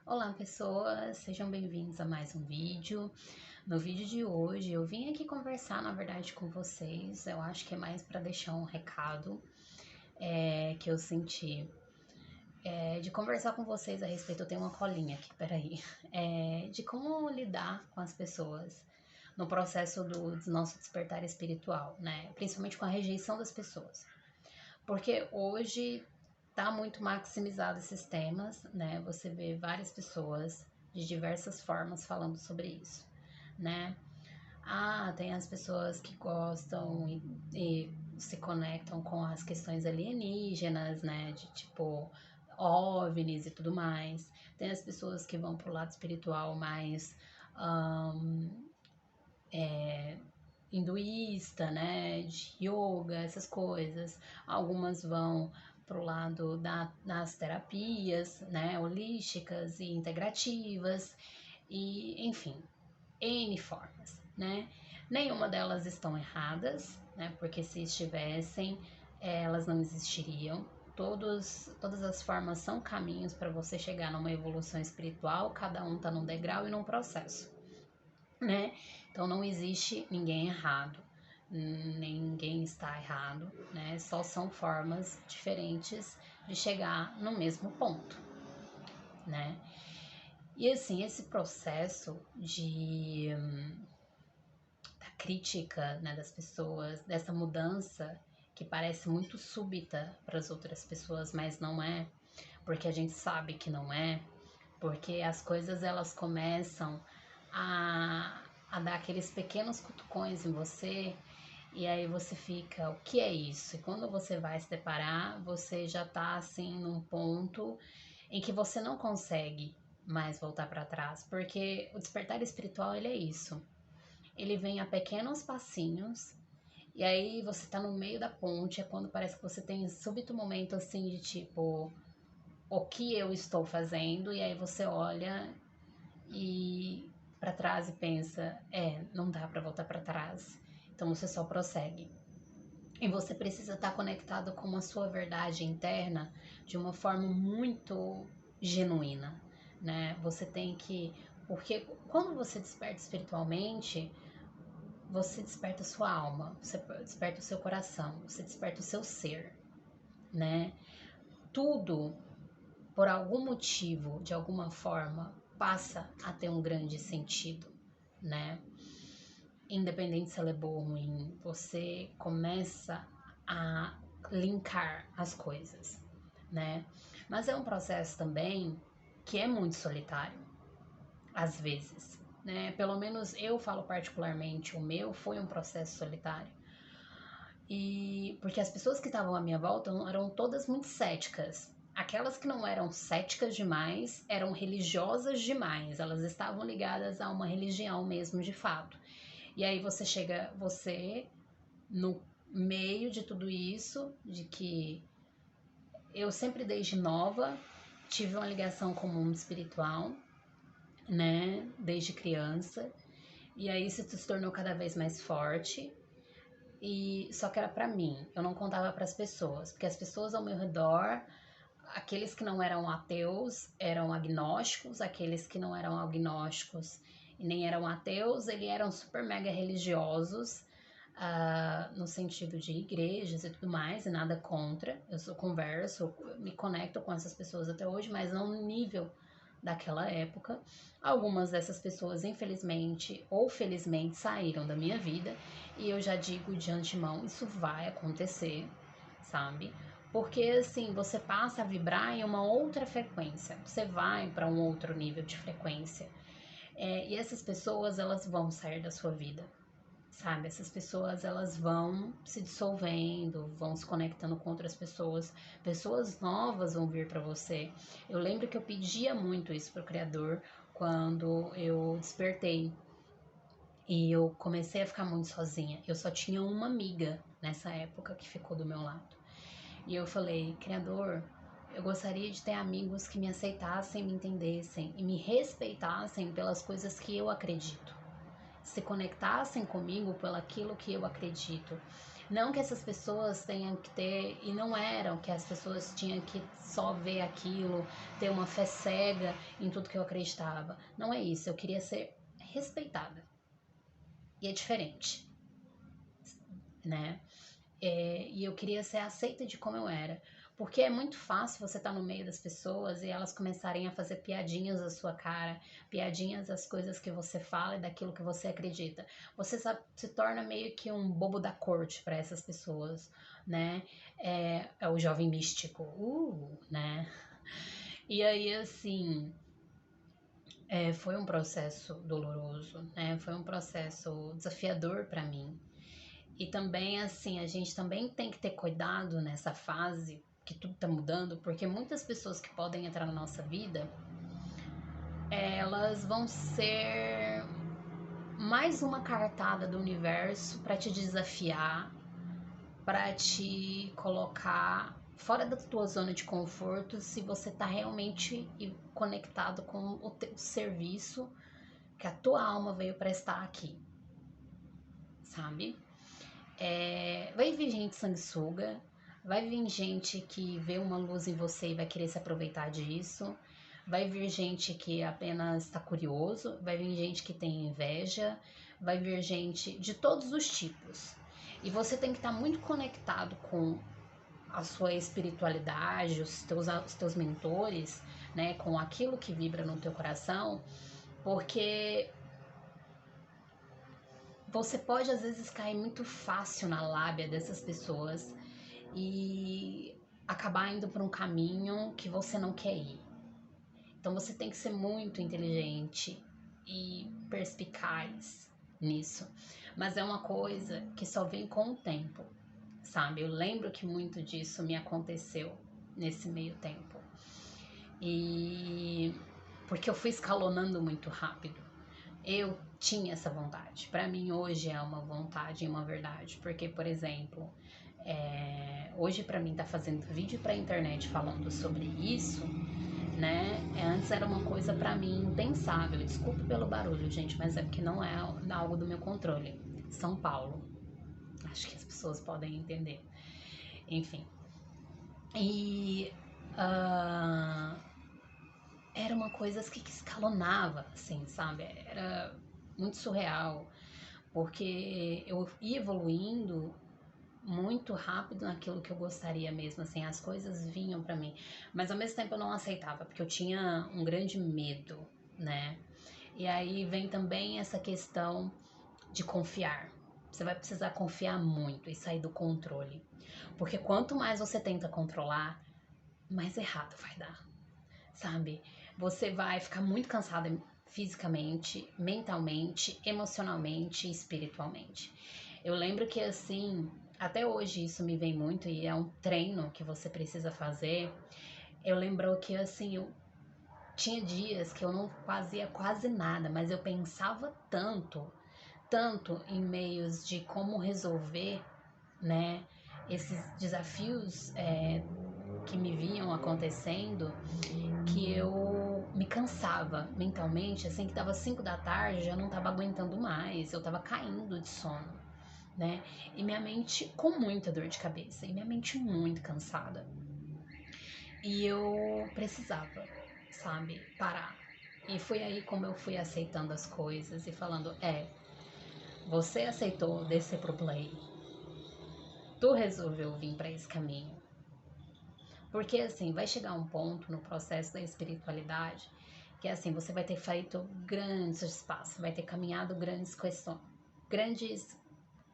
Olá pessoas, sejam bem-vindos a mais um vídeo. No vídeo de hoje eu vim aqui conversar, na verdade, com vocês. Eu acho que é mais para deixar um recado que eu senti de conversar com vocês a respeito. Eu tenho uma colinha aqui, peraí. De como lidar com as pessoas no processo do nosso despertar espiritual, né? Principalmente com a rejeição das pessoas. Porque hoje tá muito maximizado esses temas, né? Você vê várias pessoas de diversas formas falando sobre isso, né? Tem as pessoas que gostam e se conectam com as questões alienígenas, né? De tipo OVNIs e tudo mais. Tem as pessoas que vão pro lado espiritual mais ahn, hinduísta, né, de yoga, essas coisas. Algumas vão pro lado das terapias, né, holísticas e integrativas e, enfim, N formas, né? Nenhuma delas estão erradas, né? Porque se estivessem, elas não existiriam. Todas as formas são caminhos para você chegar numa evolução espiritual, cada um tá num degrau e num processo, né? Então não existe ninguém errado, ninguém está errado, né? Só são formas diferentes de chegar no mesmo ponto, né? E assim, esse processo da crítica, né, das pessoas, dessa mudança que parece muito súbita para as outras pessoas, mas não é, porque a gente sabe que não é, porque as coisas elas começam a dar aqueles pequenos cutucões em você e aí você fica, o que é isso? E quando você vai se deparar, você já tá assim num ponto em que você não consegue mais voltar para trás, porque o despertar espiritual ele é isso. Ele vem a pequenos passinhos e aí você tá no meio da ponte, é quando parece que você tem um súbito momento assim de tipo, o que eu estou fazendo? E aí você olha e para trás e pensa, não dá para voltar para trás. Então você só prossegue. E você precisa estar conectado com a sua verdade interna de uma forma muito genuína, né? Você tem que, porque quando você desperta espiritualmente, você desperta a sua alma, você desperta o seu coração, você desperta o seu ser, né? Tudo, por algum motivo, de alguma forma, passa a ter um grande sentido, né? Independente se ela é boa ou ruim, você começa a linkar as coisas, né? Mas é um processo também que é muito solitário, às vezes, né? Pelo menos eu falo particularmente, o meu foi um processo solitário. E porque as pessoas que estavam à minha volta eram todas muito céticas. Aquelas que não eram céticas demais eram religiosas demais. Elas estavam ligadas a uma religião mesmo de fato. E aí você no meio de tudo isso, de que eu sempre desde nova tive uma ligação com o mundo espiritual, né, desde criança. E aí isso se tornou cada vez mais forte. E só que era pra mim, eu não contava para as pessoas, porque as pessoas ao meu redor, aqueles que não eram ateus, eram agnósticos, aqueles que não eram agnósticos e nem eram ateus, eles eram super mega religiosos, no sentido de igrejas e tudo mais, e nada contra. Converso, me conecto com essas pessoas até hoje, mas não no nível daquela época. Algumas dessas pessoas, infelizmente ou felizmente, saíram da minha vida e eu já digo de antemão, isso vai acontecer, sabe? Porque assim, você passa a vibrar em uma outra frequência, você vai para um outro nível de frequência. E essas pessoas, elas vão sair da sua vida, sabe? Essas pessoas, elas vão se dissolvendo, vão se conectando com outras pessoas. Pessoas novas vão vir para você. Eu lembro que eu pedia muito isso pro Criador quando eu despertei. E eu comecei a ficar muito sozinha. Eu só tinha uma amiga nessa época que ficou do meu lado. E eu falei, Criador, eu gostaria de ter amigos que me aceitassem, me entendessem e me respeitassem pelas coisas que eu acredito, se conectassem comigo pelo aquilo que eu acredito. Não que essas pessoas tenham que ter, e não eram, que as pessoas tinham que só ver aquilo, ter uma fé cega em tudo que eu acreditava. Não é isso, eu queria ser respeitada. E é diferente, né? E eu queria ser aceita de como eu era. Porque é muito fácil você estar no meio das pessoas e elas começarem a fazer piadinhas à sua cara, piadinhas às coisas que você fala e daquilo que você acredita. Você se torna meio que um bobo da corte para essas pessoas, né? É o jovem místico, né? E aí, assim, foi um processo doloroso, né? Foi um processo desafiador para mim. E também, assim, a gente também tem que ter cuidado nessa fase que tudo tá mudando, porque muitas pessoas que podem entrar na nossa vida, elas vão ser mais uma cartada do universo para te desafiar, para te colocar fora da tua zona de conforto, se você tá realmente conectado com o teu serviço que a tua alma veio prestar aqui, sabe? Vai vir gente sanguessuga, vai vir gente que vê uma luz em você e vai querer se aproveitar disso, vai vir gente que apenas está curioso, vai vir gente que tem inveja, vai vir gente de todos os tipos. E você tem que estar muito conectado com a sua espiritualidade, os teus mentores, né, com aquilo que vibra no teu coração, porque você pode às vezes cair muito fácil na lábia dessas pessoas e acabar indo por um caminho que você não quer ir. Então você tem que ser muito inteligente e perspicaz nisso. Mas é uma coisa que só vem com o tempo, sabe? Eu lembro que muito disso me aconteceu nesse meio tempo. E porque eu fui escalonando muito rápido. Eu tinha essa vontade. Para mim hoje é uma vontade e uma verdade, porque, por exemplo, hoje para mim tá fazendo vídeo pra internet falando sobre isso, né? Antes era uma coisa para mim impensável. Desculpe pelo barulho, gente, mas é porque não é algo do meu controle. São Paulo. Acho que as pessoas podem entender. Enfim. E era uma coisa que escalonava, assim, sabe? Era muito surreal, porque eu ia evoluindo muito rápido naquilo que eu gostaria mesmo, assim, as coisas vinham pra mim, mas ao mesmo tempo eu não aceitava, porque eu tinha um grande medo, né? E aí vem também essa questão de confiar. Você vai precisar confiar muito e sair do controle, porque quanto mais você tenta controlar, mais errado vai dar, sabe? Você vai ficar muito cansada fisicamente, mentalmente, emocionalmente e espiritualmente. Eu lembro que assim, até hoje isso me vem muito e é um treino que você precisa fazer. Eu lembro que assim, eu tinha dias que eu não fazia quase nada, mas eu pensava tanto em meios de como resolver, né, esses desafios que me vinham acontecendo, que eu me cansava mentalmente, assim, que dava 5 da tarde, já não tava aguentando mais, eu tava caindo de sono, né? E minha mente com muita dor de cabeça, e minha mente muito cansada. E eu precisava, sabe, parar. E foi aí como eu fui aceitando as coisas e falando, você aceitou descer pro play, tu resolveu vir para esse caminho. Porque assim, vai chegar um ponto no processo da espiritualidade que assim, você vai ter feito grandes espaços, vai ter caminhado grandes questões, grandes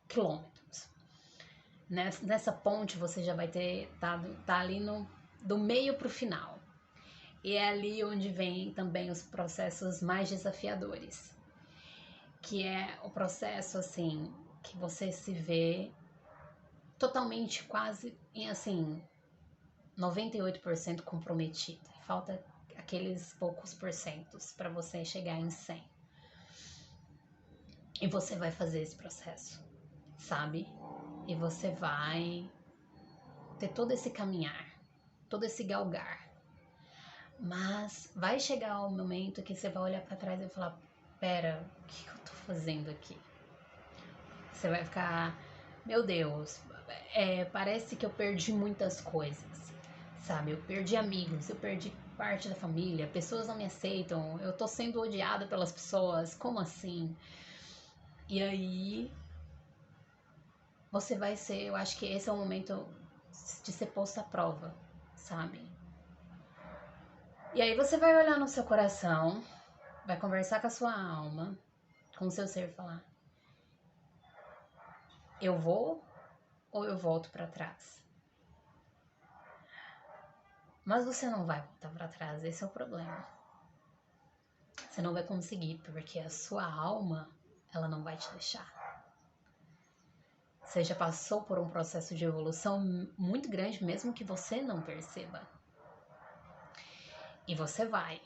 quilômetros. Nessa ponte você já vai ter tá ali do meio pro final. E é ali onde vem também os processos mais desafiadores, que é o processo assim que você se vê totalmente quase em assim 98% comprometido. Falta aqueles poucos porcentos para você chegar em 100. E você vai fazer esse processo, sabe? E você vai ter todo esse caminhar, todo esse galgar. Mas vai chegar o momento que você vai olhar para trás e falar: pera, o que eu tô fazendo aqui? Você vai ficar meu Deus, parece que eu perdi muitas coisas, sabe? Eu perdi amigos, eu perdi parte da família, pessoas não me aceitam, eu tô sendo odiada pelas pessoas, como assim? E aí você vai ser, eu acho que esse é o momento de ser posto à prova, sabe? E aí você vai olhar no seu coração, vai conversar com a sua alma, com o seu ser e falar: eu vou ou eu volto para trás? Mas você não vai voltar para trás, esse é o problema. Você não vai conseguir, porque a sua alma, ela não vai te deixar. Você já passou por um processo de evolução muito grande, mesmo que você não perceba. E você vai.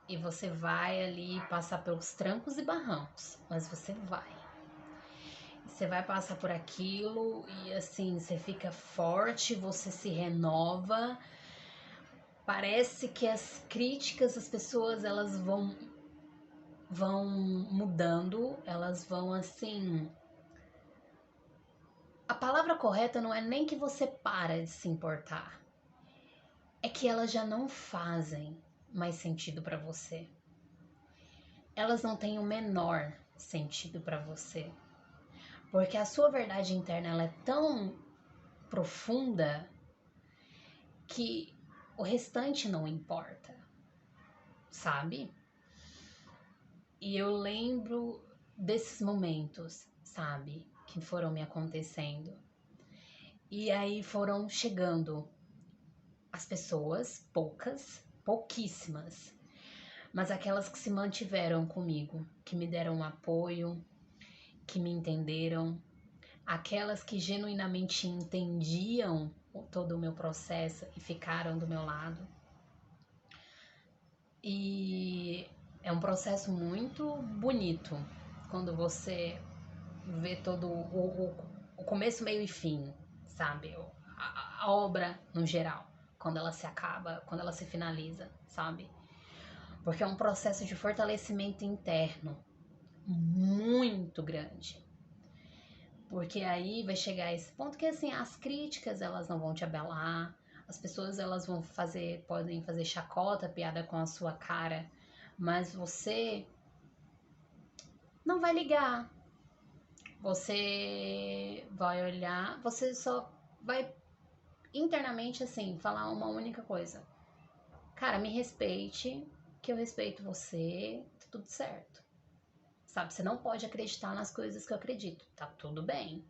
E você vai ali passar pelos trancos e barrancos, mas você vai. Você vai passar por aquilo e assim, você fica forte, você se renova. Parece que as críticas, as pessoas, elas vão mudando, elas vão assim. A palavra correta não é nem que você para de se importar, é que elas já não fazem mais sentido para você. Elas não têm o menor sentido para você, porque a sua verdade interna ela é tão profunda que o restante não importa, sabe? E eu lembro desses momentos, sabe, que foram me acontecendo. E aí foram chegando as pessoas, pouquíssimas, mas aquelas que se mantiveram comigo, que me deram um apoio, que me entenderam, aquelas que genuinamente entendiam todo o meu processo e ficaram do meu lado. E é um processo muito bonito quando você vê todo o começo, meio e fim, sabe? A obra no geral, quando ela se acaba, quando ela se finaliza, sabe? Porque é um processo de fortalecimento interno muito grande. Porque aí vai chegar a esse ponto que assim, as críticas elas não vão te abalar, as pessoas elas podem fazer chacota, piada com a sua cara, mas você não vai ligar. Você vai olhar, você só vai internamente assim falar uma única coisa: cara, me respeite, que eu respeito você, tá tudo certo. Sabe, você não pode acreditar nas coisas que eu acredito, tá tudo bem.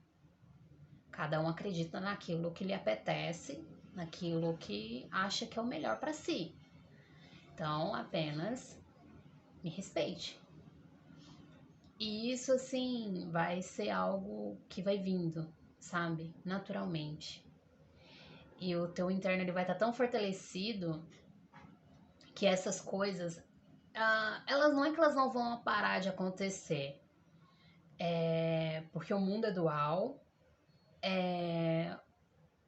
Cada um acredita naquilo que lhe apetece, naquilo que acha que é o melhor para si. Então, apenas me respeite. E isso, assim, vai ser algo que vai vindo, sabe? Naturalmente. E o teu interno ele vai estar tão fortalecido que essas coisas, elas não é que elas não vão parar de acontecer. Porque o mundo é dual,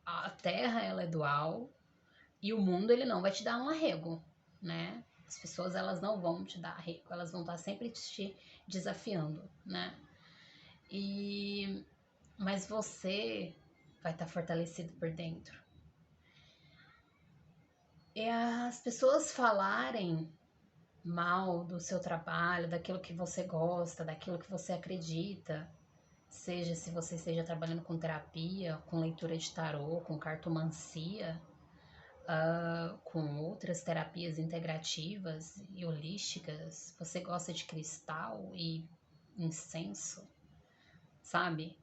a Terra ela é dual, e o mundo ele não vai te dar um arrego, né? As pessoas elas não vão te dar arrego, elas vão estar sempre te desafiando, né? E mas você vai estar fortalecido por dentro. E as pessoas falarem mal do seu trabalho, daquilo que você gosta, daquilo que você acredita, seja se você esteja trabalhando com terapia, com leitura de tarô, com cartomancia, com outras terapias integrativas e holísticas, você gosta de cristal e incenso, sabe?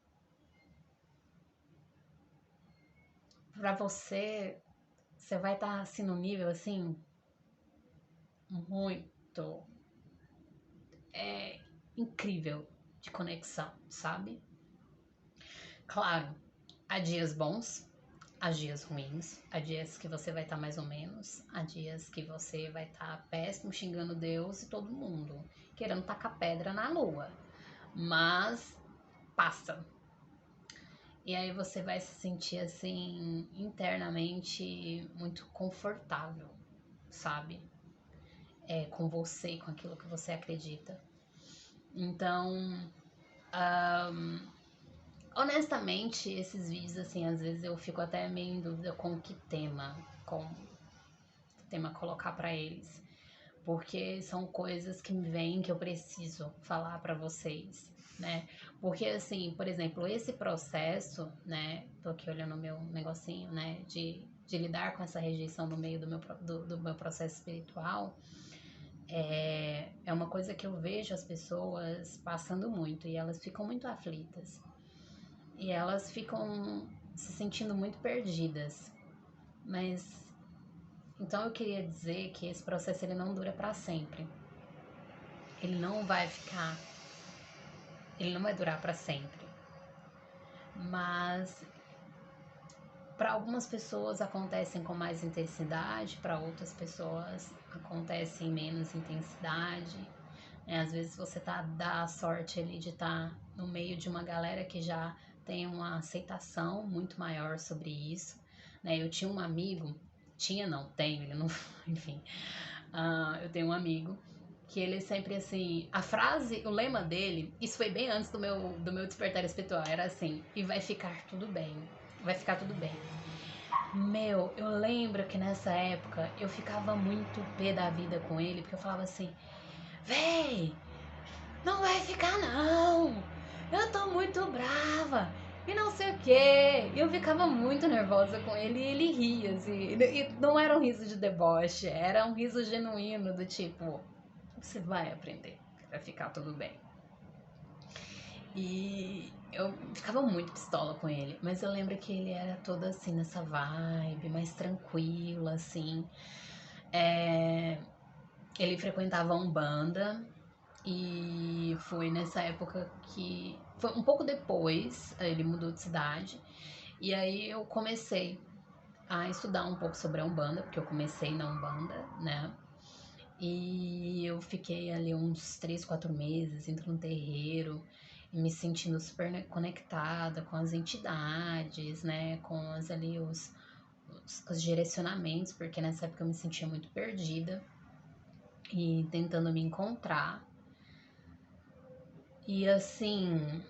Pra você, você vai estar assim no nível assim muito incrível de conexão, sabe? Claro, há dias bons, há dias ruins, há dias que você vai estar mais ou menos, há dias que você vai estar péssimo, xingando Deus e todo mundo, querendo tacar pedra na lua. Mas passa. E aí você vai se sentir assim internamente muito confortável, sabe? Com você, com aquilo que você acredita. Então, honestamente, esses vídeos, assim, às vezes eu fico até meio em dúvida com que tema colocar pra eles. Porque são coisas que me vêm que eu preciso falar pra vocês, né? Porque, assim, por exemplo, esse processo, né? Tô aqui olhando o meu negocinho, né? De lidar com essa rejeição no meio do meu processo espiritual. É uma coisa que eu vejo as pessoas passando muito e elas ficam muito aflitas. E elas ficam se sentindo muito perdidas. Mas então eu queria dizer que esse processo ele não dura para sempre. Ele não vai ficar, ele não vai durar para sempre. Mas para algumas pessoas acontecem com mais intensidade, para outras pessoas acontecem em menos intensidade. Às vezes você dá a sorte ali de estar no meio de uma galera que já tem uma aceitação muito maior sobre isso, né? Eu tinha um amigo, tinha não, tenho, ele não, enfim, eu tenho um amigo que ele sempre assim, a frase, o lema dele, isso foi bem antes do meu despertar espiritual, era assim, e vai ficar tudo bem, vai ficar tudo bem. Meu, eu lembro que nessa época eu ficava muito pé da vida com ele, porque eu falava assim, véi, não vai ficar não, eu tô muito brava e não sei o que. Eu ficava muito nervosa com ele e ele ria assim, e não era um riso de deboche, era um riso genuíno do tipo, você vai aprender, vai ficar tudo bem. E eu ficava muito pistola com ele, mas eu lembro que ele era todo assim nessa vibe, mais tranquilo assim. Ele frequentava Umbanda. E foi nessa época que. Foi um pouco depois, ele mudou de cidade. E aí eu comecei a estudar um pouco sobre a Umbanda, porque eu comecei na Umbanda, né? E eu fiquei ali uns 3, 4 meses indo no terreiro e me sentindo super conectada com as entidades, né? Com os direcionamentos, porque nessa época eu me sentia muito perdida e tentando me encontrar. E assim,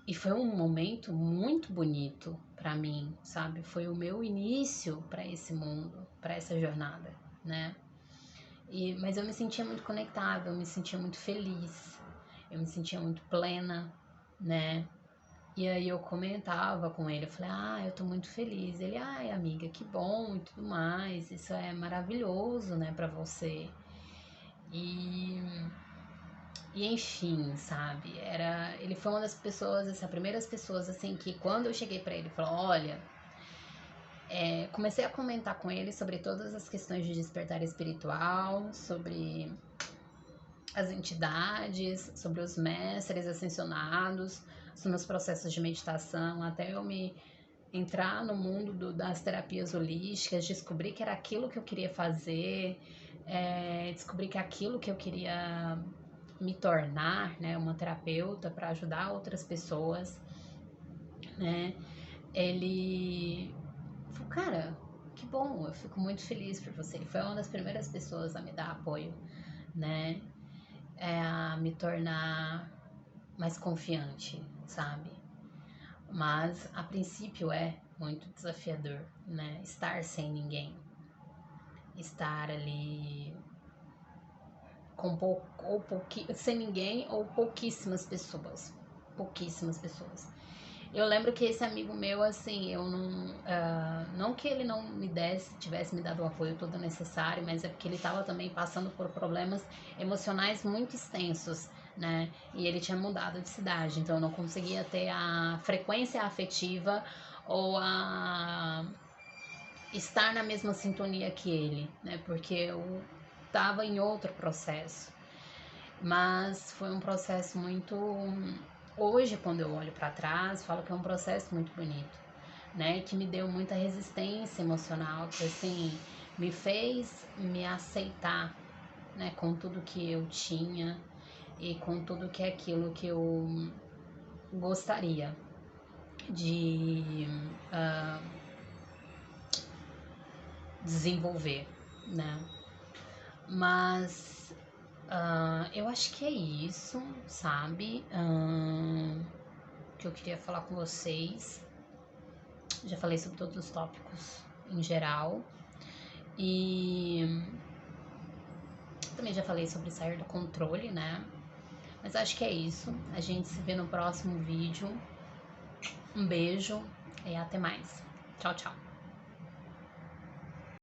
e foi um momento muito bonito pra mim, sabe? Foi o meu início pra esse mundo, pra essa jornada, né? Mas eu me sentia muito conectada, eu me sentia muito feliz, eu me sentia muito plena, né? E aí eu comentava com ele, eu falei, eu tô muito feliz. Ele, ai, amiga, que bom e tudo mais, isso é maravilhoso, né, pra você. E enfim, sabe? Ele foi uma das pessoas, assim, as primeiras pessoas, assim, que quando eu cheguei pra ele, falou, olha, comecei a comentar com ele sobre todas as questões de despertar espiritual, sobre as entidades, sobre os mestres ascensionados, sobre meus processos de meditação, até eu me entrar no mundo das terapias holísticas, descobrir que era aquilo que eu queria fazer, descobrir que aquilo que eu queria me tornar, né, uma terapeuta para ajudar outras pessoas, né? Ele falou, cara, que bom, eu fico muito feliz por você. Ele foi uma das primeiras pessoas a me dar apoio, né? A me tornar mais confiante, sabe? Mas a princípio é muito desafiador, né? Estar sem ninguém, estar ali com sem ninguém ou pouquíssimas pessoas. Pouquíssimas pessoas. Eu lembro que esse amigo meu, assim, eu não. Não que ele não tivesse me dado o apoio todo necessário, mas é porque ele estava também passando por problemas emocionais muito extensos, né? E ele tinha mudado de cidade, então eu não conseguia ter a frequência afetiva ou a estar na mesma sintonia que ele, né? Porque eu estava em outro processo. Mas foi um processo muito. Hoje, quando eu olho para trás, falo que é um processo muito bonito, né? Que me deu muita resistência emocional, que assim me fez me aceitar, né? Com tudo que eu tinha e com tudo que é aquilo que eu gostaria de desenvolver, né? Mas eu acho que é isso, sabe? que eu queria falar com vocês. Já falei sobre todos os tópicos em geral. E também já falei sobre sair do controle, né? Mas acho que é isso. A gente se vê no próximo vídeo. Um beijo e até mais. Tchau, tchau.